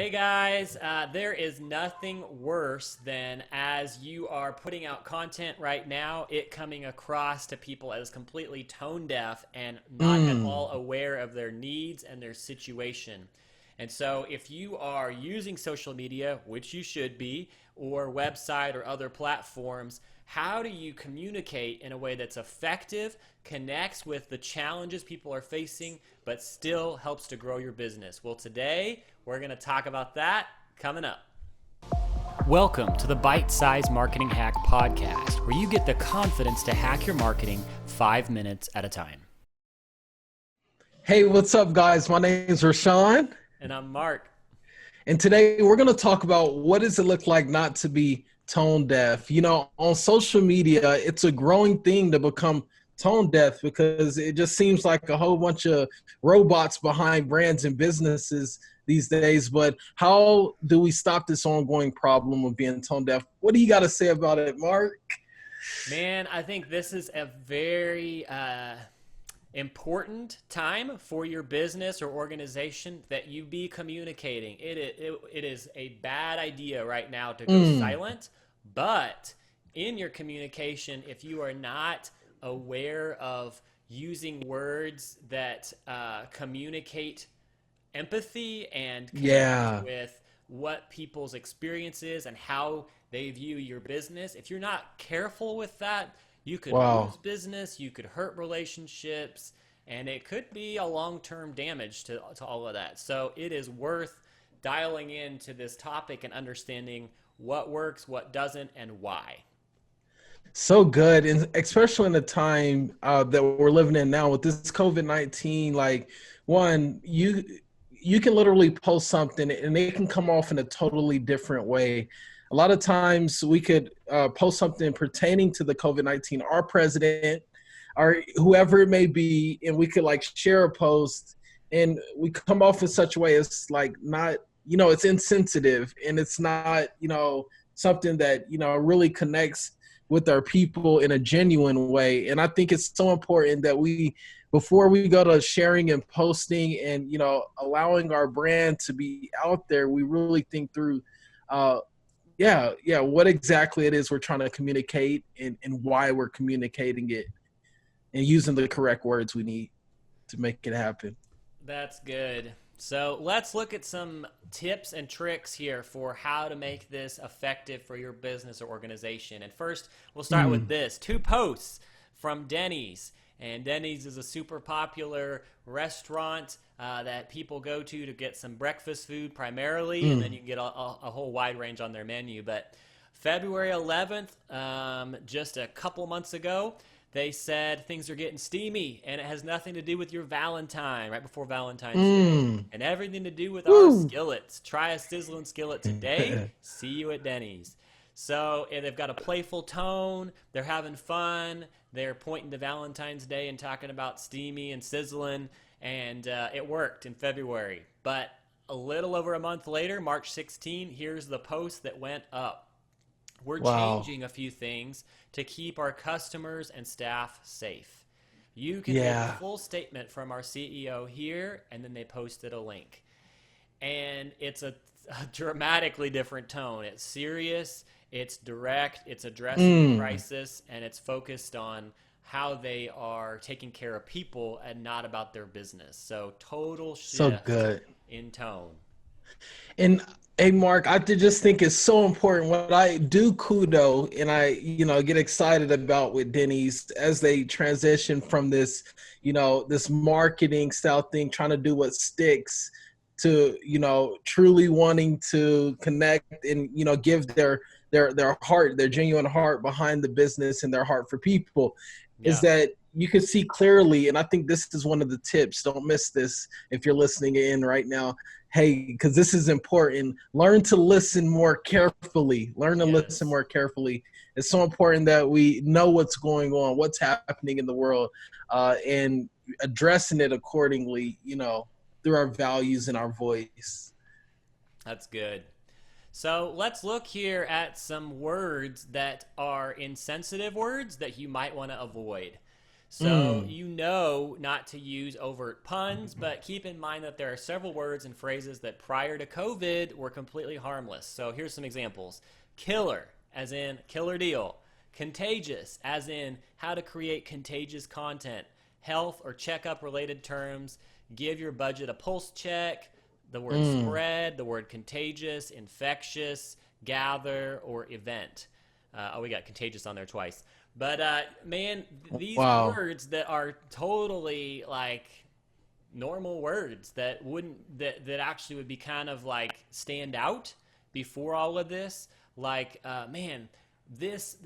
Hey guys, there is nothing worse than as you are putting out content right now, it coming across to people as completely tone deaf and not at Mm, all aware of their needs and their situation. And so, if you are using social media, which you should be, or website or other platforms, how do you communicate in a way that's effective, connects with the challenges people are facing, but still helps to grow your business? Well, today we're going to talk about that coming up. Welcome to the Bite Size Marketing Hack Podcast, where you get the confidence to hack your marketing 5 minutes at a time. Hey, what's up, guys? My name is Rashawn, And I'm Mark. and today we're going to talk about what does it look like not to be tone deaf. On social media, it's a growing thing to become tone deaf because it just seems like a whole bunch of robots behind brands and businesses these days. But how do we stop this ongoing problem of being tone deaf? What do you got to say about it, Mark? Man, I think this is a very important time for your business or organization that you be communicating. It is a bad idea right now to go Mm, silent, but in your communication, if you are not aware of using words that communicate empathy and connect yeah. with what people's experience is and how they view your business, if you're not careful with that, you could lose Wow. business, you could hurt relationships, and it could be a long-term damage to all of that. So it is worth dialing into this topic and understanding what works, what doesn't, and why. So good, and especially in the time that we're living in now with this COVID-19. Like, one, you can literally post something and it can come off in a totally different way. A lot of times we could post something pertaining to the COVID-19, our president, or whoever it may be, and we could like share a post, and we come off in such a way as like not, it's insensitive, and it's not, something that really connects with our people in a genuine way. And I think it's so important that we, before we go to sharing and posting and allowing our brand to be out there, we really think through uh what exactly it is we're trying to communicate, and why we're communicating it, and using the correct words we need to make it happen. That's good. So let's look at some tips and tricks here for how to make this effective for your business or organization. And first, we'll start with Mm, this two posts from Denny's. And Denny's is a super popular restaurant that people go to get some breakfast food primarily, and then mm. you can get a whole wide range on their menu. But February 11th, just a couple months ago, they said things are getting steamy and it has nothing to do with your Valentine right before Valentine's Day Mm. and everything to do with our Woo. skillets. Try a sizzling skillet today. See you at Denny's. So they've got a playful tone. They're having fun. They're pointing to Valentine's Day and talking about steamy and sizzling. And it worked in February. But a little over a month later, March 16, here's the post that went up. We're Wow. changing a few things to keep our customers and staff safe. You can read the Yeah. full statement from our CEO here, and then they posted a link. And it's a dramatically different tone. It's serious, it's direct, it's addressing a Mm. crisis, and it's focused on how they are taking care of people and not about their business. So, total So shift good. in tone. And hey, Mark, just think it's so important. What I do kudo and I, get excited about with Denny's as they transition from this, this marketing style thing, trying to do what sticks, to, truly wanting to connect and, give their heart, their genuine heart behind the business and their heart for people, is Yeah. that you can see clearly. And I think this is one of the tips. Don't miss this if you're listening in right now. Hey, because this is important. Learn to listen more carefully. Learn to listen Yes. more carefully. It's so important that we know what's going on, what's happening in the world, and addressing it accordingly, through our values and our voice. That's good. So let's look here at some words that are insensitive words that you might want to avoid. So you know not to use overt puns, but keep in mind that there are several words and phrases that prior to COVID were completely harmless. So here's some examples. Killer, as in killer deal. Contagious, as in how to create contagious content. Health or checkup related terms. Give your budget a pulse check. The word spread, the word contagious, infectious, gather, or event. We got contagious on there twice. But man, these Wow. words that are totally like normal words that wouldn't that actually would be kind of like stand out before all of this. Like man, this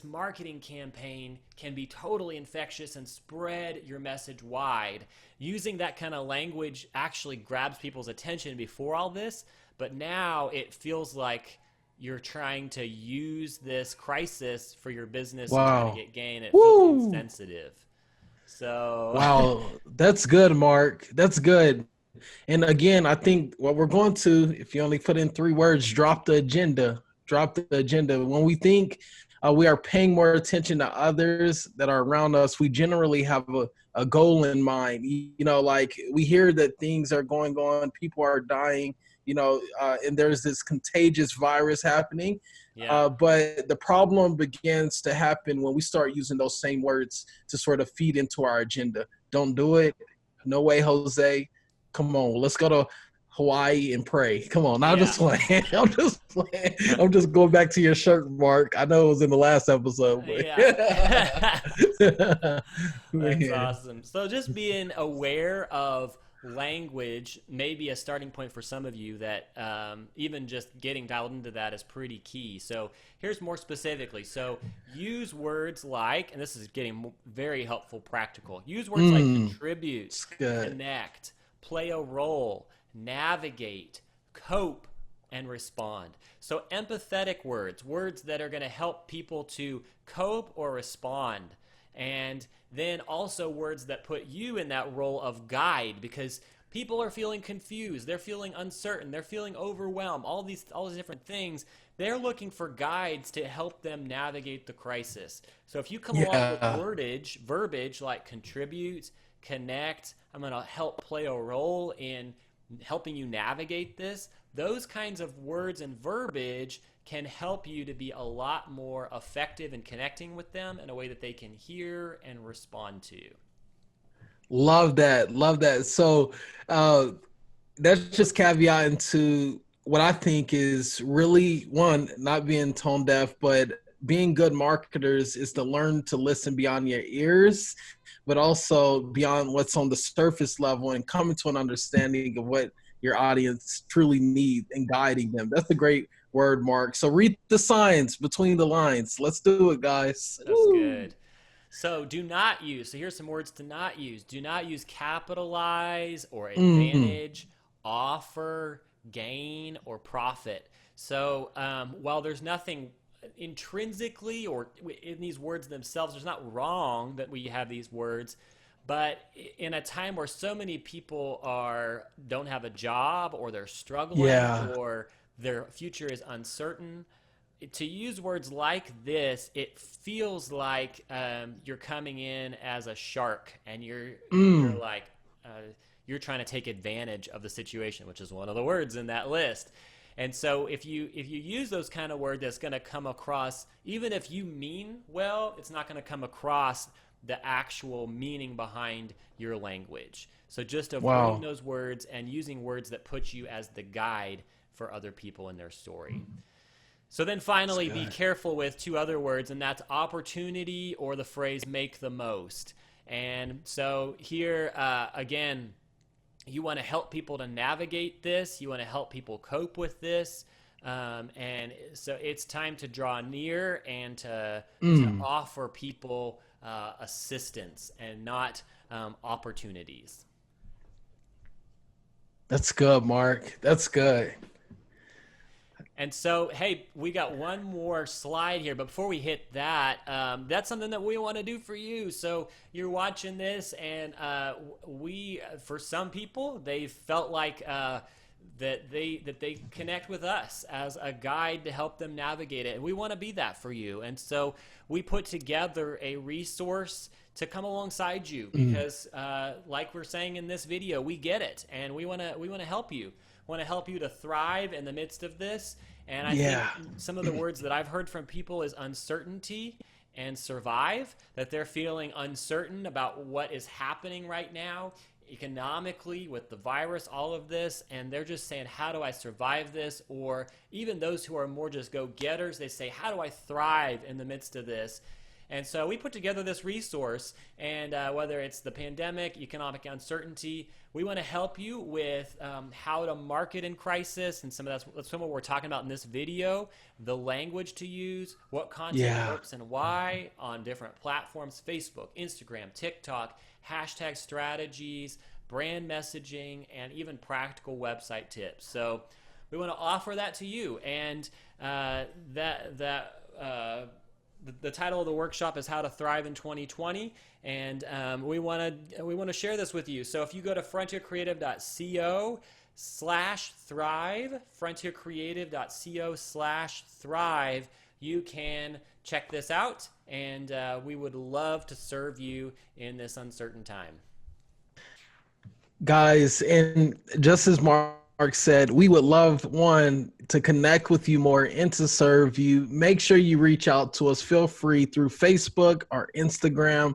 marketing campaign can be totally infectious and spread your message wide. Using that kind of language actually grabs people's attention before all this, but now it feels like you're trying to use this crisis for your business and try to Wow. get gain. It feels Woo! insensitive. So, Wow. That's good, Mark. That's good. And again, I think what we're going to, if you only put in 3 words, drop the agenda. Drop the agenda. When we think we are paying more attention to others that are around us, we generally have a goal in mind. You know, like we hear that things are going on, people are dying, and there's this contagious virus happening. yeah. But the problem begins to happen when we start using those same words to sort of feed into our agenda. Don't do it. No way, Jose. Come on, let's go to Hawaii and pray. Come on, I'm Yeah. just playing. I'm just playing. I'm just going back to your shirt, Mark. I know it was in the last episode, but Yeah. That's man, awesome. So just being aware of language may be a starting point for some of you that even just getting dialed into that is pretty key. So here's more specifically. So use words like, and this is getting very helpful, practical. Use words like contribute, it's good. connect, play a role, navigate, cope, and respond. So empathetic words, words that are going to help people to cope or respond. And then also words that put you in that role of guide, because people are feeling confused, they're feeling uncertain, they're feeling overwhelmed, all these different things. They're looking for guides to help them navigate the crisis. So if you come along with Yeah. verbiage like contribute, connect, I'm going to help play a role in helping you navigate this, those kinds of words and verbiage can help you to be a lot more effective in connecting with them in a way that they can hear and respond to. Love that. Love that. So uh that's just caveat into what I think is really one, not being tone deaf, but being good marketers is to learn to listen beyond your ears, but also beyond what's on the surface level and coming to an understanding of what your audience truly needs and guiding them. That's a great word, Mark. So read the signs between the lines. Let's do it, guys. That's Woo. good. So do not use. So here's some words to not use. Do not use capitalize or Mm. advantage, offer, gain, or profit. So while there's nothing intrinsically or in these words themselves, there's not wrong that we have these words. But in a time where so many people don't have a job or they're struggling Yeah. or their future is uncertain, to use words like this, it feels like you're coming in as a shark and you're Mm. like uh, you're trying to take advantage of the situation, which is one of the words in that list. And so if you use those kind of words, that's going to come across, even if you mean well, it's not going to come across the actual meaning behind your language. So just avoiding Wow. those words and using words that put you as the guide for other people in their story. So then That's finally, be good. careful with 2 other words, and that's opportunity or the phrase make the most. And so here, again, you want to help people to navigate this, you want to help people cope with this. And so it's time to draw near and to Mm. offer people assistance and not opportunities. That's good, Mark. That's good. And so, hey, we got one more slide here, but before we hit that, that's something that we want to do for you. So you're watching this, and for some people, they felt like that they connect with us as a guide to help them navigate it, and we want to be that for you. And so we put together a resource to come alongside you because, like we're saying in this video, we get it, and we want to help you. Want to help you to thrive in the midst of this. And I think some of the words that I've heard from people is uncertainty and survive, that they're feeling uncertain about what is happening right now economically with the virus, all of this, and they're just saying, how do I survive this? Or even those who are more just go-getters, they say, how do I thrive in the midst of this? And so we put together this resource, and whether it's the pandemic, economic uncertainty, we want to help you with how to market in crisis, and that's some of what we're talking about in this video, the language to use, what content works and why on different platforms, Facebook, Instagram, TikTok, hashtag strategies, brand messaging, and even practical website tips. So we want to offer that to you, and the title of the workshop is How to Thrive in 2020, and we want to share this with you. So if you go to frontiercreative.co/thrive, frontiercreative.co/thrive, you can check this out, and we would love to serve you in this uncertain time. Guys, and just as Mark said, we would love, one, to connect with you more and to serve you. Make sure you reach out to us. Feel free through Facebook or Instagram,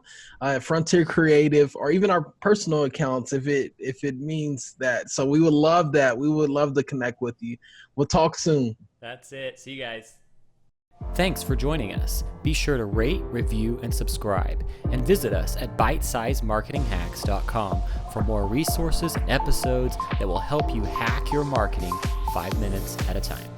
Frontier Creative, or even our personal accounts if it means that. So we would love that. We would love to connect with you. We'll talk soon. That's it. See you guys. Thanks for joining us. Be sure to rate, review, and subscribe, and visit us at bitesizemarketinghacks.com for more resources and episodes that will help you hack your marketing 5 minutes at a time.